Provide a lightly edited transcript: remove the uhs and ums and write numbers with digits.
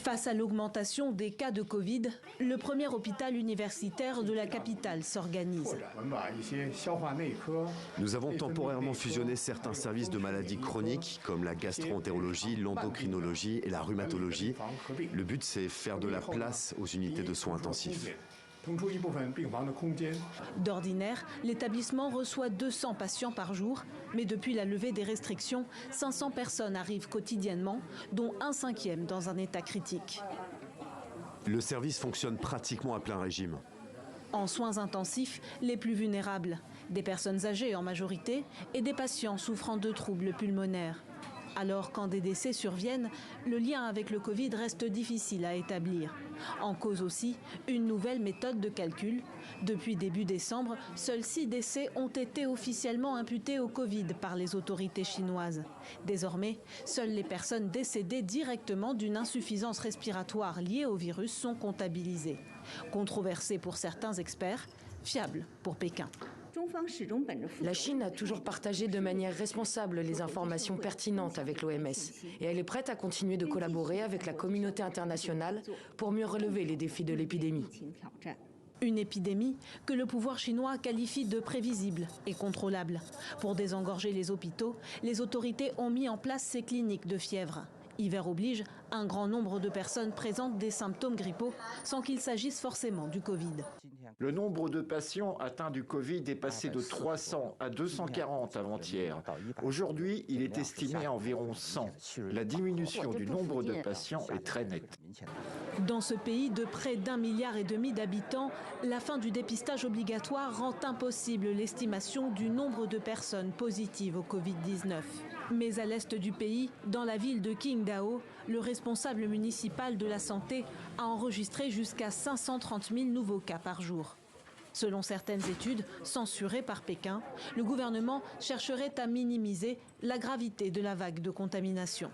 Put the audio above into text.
Face à l'augmentation des cas de Covid, le premier hôpital universitaire de la capitale s'organise. Nous avons temporairement fusionné certains services de maladies chroniques comme la gastro-entérologie, l'endocrinologie et la rhumatologie. Le but, c'est faire de la place aux unités de soins intensifs. D'ordinaire, l'établissement reçoit 200 patients par jour, mais depuis la levée des restrictions, 500 personnes arrivent quotidiennement, dont un 1/5 dans un état critique. Le service fonctionne pratiquement à plein régime. En soins intensifs, les plus vulnérables, des personnes âgées en majorité et des patients souffrant de troubles pulmonaires. Alors, quand des décès surviennent, le lien avec le Covid reste difficile à établir. En cause aussi, une nouvelle méthode de calcul. Depuis début décembre, seuls 6 décès ont été officiellement imputés au Covid par les autorités chinoises. Désormais, seules les personnes décédées directement d'une insuffisance respiratoire liée au virus sont comptabilisées. Controversé pour certains experts, fiable pour Pékin. La Chine a toujours partagé de manière responsable les informations pertinentes avec l'OMS et elle est prête à continuer de collaborer avec la communauté internationale pour mieux relever les défis de l'épidémie. Une épidémie que le pouvoir chinois qualifie de prévisible et contrôlable. Pour désengorger les hôpitaux, les autorités ont mis en place ces cliniques de fièvre. Hiver oblige, un grand nombre de personnes présentent des symptômes grippaux sans qu'il s'agisse forcément du Covid. Le nombre de patients atteints du Covid est passé de 300 à 240 avant-hier. Aujourd'hui, il est estimé à environ 100. La diminution du nombre de patients est très nette. Dans ce pays de près d'1,5 milliard d'habitants, la fin du dépistage obligatoire rend impossible l'estimation du nombre de personnes positives au Covid-19. Mais à l'est du pays, dans la ville de Qingdao, le responsable municipal de la santé a enregistré jusqu'à 530 000 nouveaux cas par jour. Selon certaines études, censurées par Pékin, le gouvernement chercherait à minimiser la gravité de la vague de contamination.